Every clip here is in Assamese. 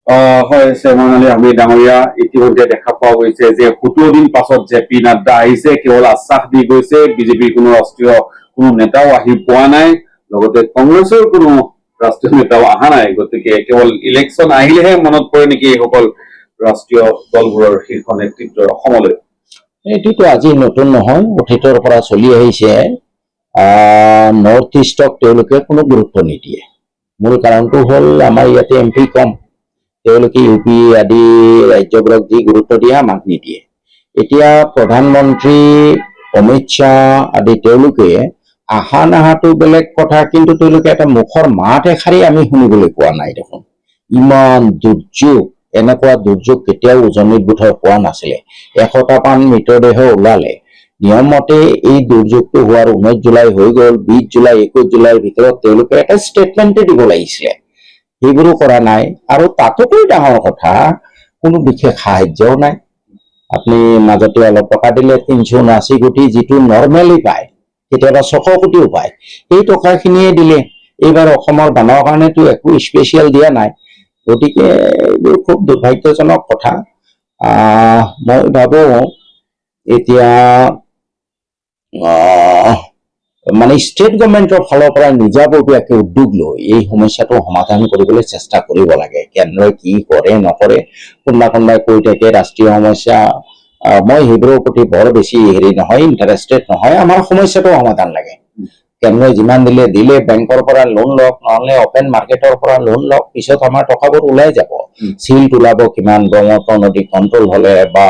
হয় চেয়াৰমেন আলী আহমেদ ডাঙৰীয়া, ইতিমধ্যে দেখা পোৱা গৈছে যে 17 দিন পাছত জে পি নাড্ডা আহিছে। কেৱল আশ্বাস দি গৈছে। বিজেপিৰ কোনো ৰাষ্ট্ৰীয় কোনো নেতাও আহি পোৱা নাই, লগতে কংগ্ৰেছৰ কোনো ৰাষ্ট্ৰীয় নেতাও অহা নাই। গতিকে কেৱল ইলেকশ্যন আহিলেহে মনত পৰে নেকি এইসকল ৰাষ্ট্ৰীয় দলবোৰৰ শীৰ্ষ নেতৃত্বৰ অসমলৈ। এইটোতো আজি নতুন নহয়, অতীতৰ পৰা চলি আহিছে। নৰ্থ ইষ্টক তেওঁলোকে কোনো গুৰুত্ব নিদিয়ে। মূল কাৰণটো হ'ল আমাৰ ইয়াতে এম পি কম, তেওঁলোকে ইউ পি আদি ৰাজ্যবোৰক যি গুৰুত্ব দিয়ে আমাক নিদিয়ে। এতিয়া প্ৰধানমন্ত্ৰী অমিত শ্বাহ আদি তেওঁলোকে আহা নাহাটো বেলেগ কথা, কিন্তু তেওঁলোকে এটা মুখৰ মাত এষাৰি আমি শুনিবলৈ পোৱা নাই দেখোন। ইমান দুৰ্যোগ, এনেকুৱা দুৰ্যোগ কেতিয়াও উজনিত বোধহয় পোৱা নাছিলে। 100টামান মৃতদেহ ওলালে। নিয়মমতে এই দুৰ্যোগটো হোৱাৰ 19 জুলাই হৈ গ'ল। 20 জুলাই 21 জুলাইৰ ভিতৰত তেওঁলোকে এটা ষ্টেটমেণ্টে দিব লাগিছিলে, সেইবোৰো কৰা নাই। আৰু তাতোকৈ ডাঙৰ কথা, কোনো বিশেষ সাহায্যও নাই। আপুনি মাজতে অলপ টকা দিলে 379 কোটি, যিটো নৰ্মেলি পায়, কেতিয়াবা 600 কোটিও পায়, সেই টকাখিনিয়ে দিলে। এইবাৰ অসমৰ বানৰ কাৰণেতো একো স্পেচিয়েল দিয়া নাই। গতিকে এইবোৰ খুব দুৰ্ভাগ্যজনক কথা। মই ভাবো এতিয়া মানে ষ্টেট গভৰ্ণমেণ্টৰ ফালৰ পৰা নিজাববীয়াকৈ উদ্যোগ লৈ এই সমস্যাটো সমাধান কৰিবলৈ চেষ্টা কৰিব লাগে। কেন্দ্ৰই কি কৰে নকৰে, কোনোবাই কৈ থাকে ৰাষ্ট্ৰীয় সমস্যা। মই সেইবোৰৰ প্ৰতি বৰ বেছি ইণ্টাৰেষ্টেড নহয়। আমাৰ সমস্যাটো সমাধান লাগে। কেন্দ্ৰই যিমান দিলে বেংকৰ পৰা লোন লওক, নহলে অপেন মাৰ্কেটৰ পৰা লোন লওক, পিছত আমাৰ টকাবোৰ ওলাই যাব। চিল্ড ওলাব কিমান, ব্ৰহ্মপুত্ৰ নদী কণ্ট্ৰল হলে বা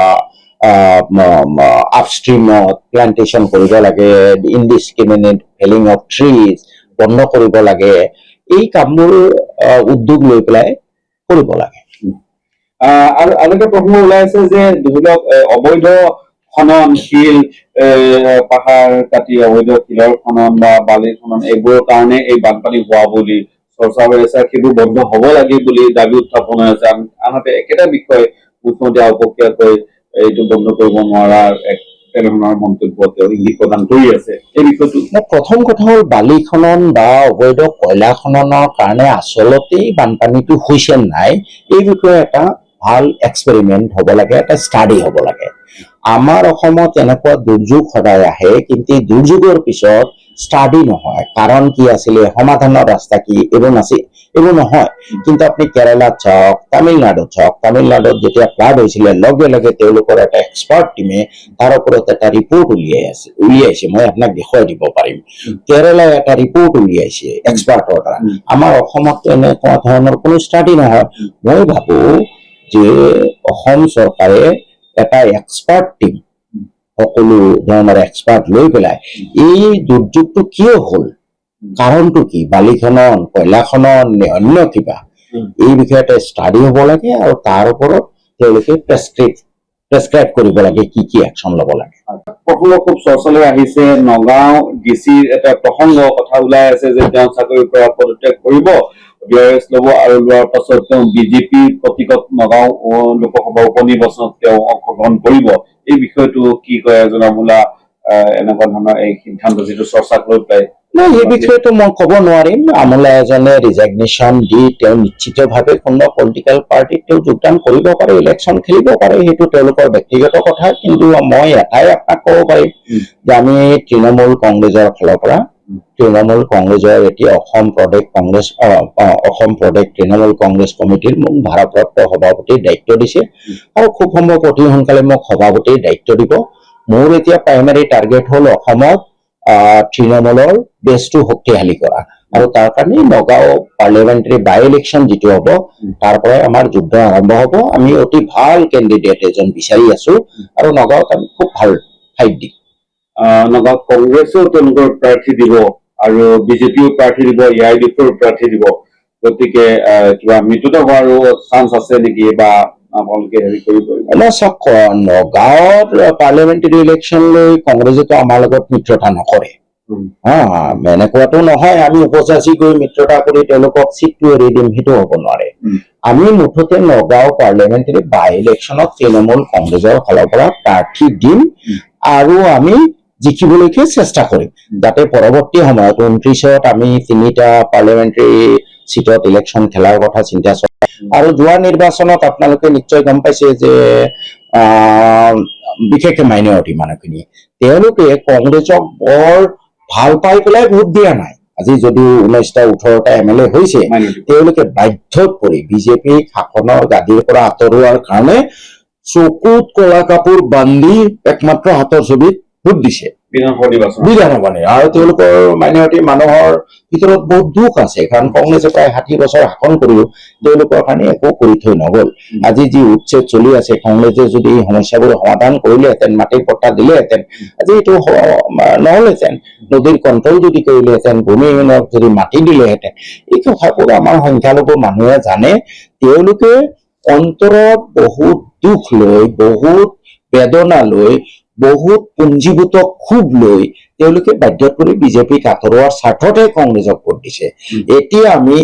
আপষ্ট্ৰীমত প্লান্টেশ্যন কৰিব লাগে, ইনডিস্ক্ৰিমিনেট ফেলিং অফ ট্ৰিজ বন্ধ কৰিব লাগে। এই কামবোৰ উদ্যোগ লৈ পেলাই কৰিব লাগে। আৰু এটা প্ৰশ্ন ওলাই আছে যে ধৰি লওক অবৈধ খনন, শিল পাহাৰ কাটি অবৈধ শিলৰ খনন বা বালিৰ খনন, এইবোৰৰ কাৰণে এই বানপানী হোৱা বুলি চৰ্চা হৈ আছে। সেইবোৰ বন্ধ হব লাগে বুলি দাবী উত্থাপন হৈ আছে। আনহাতে একেটা বিষয় মুখ্যমন্ত্ৰী আপক্ষীয়াকৈ এইটো বন্ধ কৰিব নোৱাৰাৰ তেনেধৰণৰ মন্তব্য তেওঁ ইংগিত প্ৰদান কৰি আছে। এই বিষয়টো প্ৰথম কথা হ'ল, বালি খনন বা অবৈধ কয়লা খননৰ কাৰণে আচলতেই বানপানীটো হৈছে নাই, এই বিষয়ে এটা ভাল এক্সপেৰিমেণ্ট হ'ব লাগে, এটা ষ্টাডি হ'ব লাগে। আমাৰ অসমত এনেকুৱা দুৰ্যোগ সদায় আহে, কিন্তু এই দুৰ্যোগৰ পিছত ষ্টাডি নহয়, কাৰণ কি আছিলে, সমাধানৰ ৰাস্তা কি, এইবোৰ নহয়। কিন্তু আপুনি কেৰালাত চাওক, তামিলনাডুত চাওক, তামিলনাডুত যেতিয়া ফ্লাড হৈছিলে, লগে লগে তেওঁলোকৰ এটা এক্সপাৰ্ট টিমে তাৰ ওপৰত এটা ৰিপৰ্ট উলিয়াইছে। মই আপোনাক দেখুৱাই দিব পাৰিম। কেৰালাই এটা ৰিপৰ্ট উলিয়াইছে এক্সপাৰ্টৰ দ্বাৰা। আমাৰ অসমত এনেকুৱা ধৰণৰ কোনো ষ্টাডি নহয়। মই ভাবো যে অসম চৰকাৰে এটা এক্সপাৰ্ট টিম, সকলো ধৰণৰ এক্সপাৰ্ট লৈ পেলাই এই দুৰ্যোগটো কিয় হ'ল, কাৰণটো কি, বালি খনন, কয়লা খনন নে অন্য কিবা, এই বিষয়ে এটা ষ্টাডি হ'ব লাগে। আৰু তাৰ ওপৰত তেওঁলোকে প্ৰেছক্ৰাইব কৰিব লাগে কি কি একশ্যন ল'ব লাগে। প্ৰসংগ খুব চৰ্চালৈ আহিছে। নগাঁও ডিচিৰ এটা প্ৰসংগ কথা ওলাই আছে যে তেওঁ চাকৰিৰ পৰা পদত্যাগ কৰিব, ডিআৰএছ ল'ব, আৰু লোৱাৰ পাছত তেওঁ বিজেপিৰ প্ৰতীকত নগাঁও লোকসভা উপ নিৰ্বাচনত তেওঁ অংশগ্ৰহণ কৰিব। এই বিষয়টো কি কয় জনামূলা এনেকুৱা ধৰণৰ এই সিদ্ধান্ত যিটো চৰ্চাক লৈ পেলাই? নাই, এই বিষয়টো মই ক'ব নোৱাৰিম। আমোলা এজনে ৰিজাইগনেশ্যন দি তেওঁ নিশ্চিতভাৱে কোনো পলিটিকেল পাৰ্টিত তেওঁ যোগদান কৰিব পাৰে, ইলেকশ্যন খেলিব পাৰে, সেইটো তেওঁলোকৰ ব্যক্তিগত কথা। কিন্তু মই এটাই আপোনাক ক'ব পাৰিম যে আমি তৃণমূল কংগ্ৰেছৰ ফালৰ পৰা, তৃণমূল কংগ্ৰেছৰ এতিয়া অসম প্ৰদেশ তৃণমূল কংগ্ৰেছ কমিটিৰ মোক ভাৰপ্ৰাপ্ত সভাপতিৰ দায়িত্ব দিছে, আৰু খুব সম্ভৱ অতি সোনকালে মোক সভাপতিৰ দায়িত্ব দিব। মোৰ এতিয়া প্ৰাইমাৰী টাৰ্গেট হ'ল অসমত তৃণমূলৰ বেছটো শক্তিশালী কৰা, আৰু তাৰ কাৰণে নগাঁও পাৰ্লিয়ামেণ্টাৰী বাই ইলেকশ্যন যিটো হ'ব, তাৰ পৰাই আমাৰ যুদ্ধ আৰম্ভ হ'ব। আমি অতি ভাল কেণ্ডিডেট এজন বিচাৰি আছো, আৰু নগাঁৱত আমি খুব ভাল ফাইট দিম। নগাঁৱত কংগ্ৰেছেও তেওঁলোকৰ প্ৰাৰ্থী দিব, আৰু বিজেপিও প্ৰাৰ্থী দিব, AIUDIFৰ প্ৰাৰ্থী দিব। গতিকে কিবা মিত্ৰতা হোৱাৰো চান্স আছে নেকি, বা আপোনালোকে হেৰি কৰিব? চাওক, নগাঁৱত পাৰ্লিয়ামেণ্টাৰী ইলেকশ্যন লৈ কংগ্ৰেছেতো আমাৰ লগত মিত্ৰতা নকৰে। এনেকুৱাটো নহয় আমি উপযাচি গৈ মিত্ৰতা কৰি তেওঁলোকক চিটটো এৰি দিম, সেইটো হ'ব নোৱাৰে। আমি মুঠতে নগাঁও পাৰ্লিয়ামেণ্টাৰী বাই ইলেকশ্যনত তৃণমূল কংগ্ৰেছৰ ফালৰ পৰা প্ৰাৰ্থী দিম, আৰু আমি জিকিবলৈকে চেষ্টা কৰিম, যাতে পৰৱৰ্তী সময়ত 29ত আমি 3টা পাৰ্লিয়ামেণ্টাৰী চিটত ইলেকশ্যন খেলাৰ কথা চিন্তা চলাই। আৰু যোৱা নিৰ্বাচনত আপোনালোকে নিশ্চয় গম পাইছে যে বিশেষকৈ মাইনৰিটি মানুহখিনি তেওঁলোকে কংগ্ৰেছক বৰ ভাল পাই পেলাই ভোট দিয়া নাই। আজি যদিও 19টা 18টা MLA হৈছে, তেওঁলোকে বাধ্যত পৰি বিজেপি শাসনৰ গাদীৰ পৰা আঁতৰোৱাৰ কাৰণে চকুত কলা কাপোৰ বান্ধি একমাত্ৰ হাতৰ ছবিত ভোট দিছে বিধানসভা। আৰু তেওঁলোকৰ মাইনৰিটি মানুহৰ ভিতৰত বহুত দুখ আছে, কাৰণ কংগ্ৰেছে প্ৰায় 60 বছৰ শাসন কৰিও তেওঁলোকৰ কাৰণে একো কৰি থৈ নগল। আজি যি উচ্ছেদ চলি আছে, কংগ্ৰেছে যদি এই সমস্যাবোৰ সমাধান কৰিলেহেঁতেন, মাটিৰ পট্টা দিলেহেঁতেন, আজি এইটো নহলহেঁতেন। নদীৰ কণ্ট্ৰল যদি কৰিলেহেঁতেন, ভূমিহীনক যদি মাটি দিলেহেঁতেন, এই কথাবোৰ আমাৰ সংখ্যালঘু মানুহে জানে। তেওঁলোকে অন্তৰত বহুত দুখ লৈ, বহুত বেদনা লৈ, বহুত পুঞ্জীভূত ক্ষোভ লৈ তেওঁলোকে বাধ্যত পৰি বিজেপিক আঁতৰোৱাৰ স্বাৰ্থতে কংগ্ৰেছক ভোট দিছে। এতিয়া আমি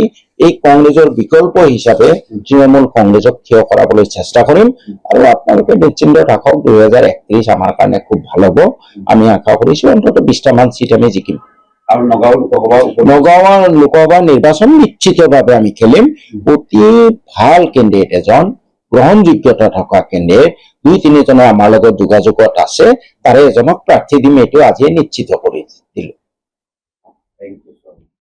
এই কংগ্ৰেছৰ বিকল্প হিচাপে তৃণমূল কংগ্ৰেছক থিয় কৰাবলৈ চেষ্টা কৰিম। আৰু আপোনালোকে নিশ্চিন্ত থাকক, 2031 আমাৰ কাৰণে খুব ভাল হ'ব। আমি আশা কৰিছো অন্ততঃ 20টামান চিট আমি জিকিম। আৰু নগাঁও লোকসভা নিৰ্বাচন নিশ্চিতভাৱে আমি খেলিম। অতি ভাল কেণ্ডিডেট এজন, গ্ৰহণযোগ্যতা থকা কেণ্ডিডেট 2-3জনৰ আমাৰ লগত যোগাযোগত আছে, তাৰে এজনক প্ৰাৰ্থী দিম, এইটো আজিয়ে নিশ্চিত কৰি দিলো।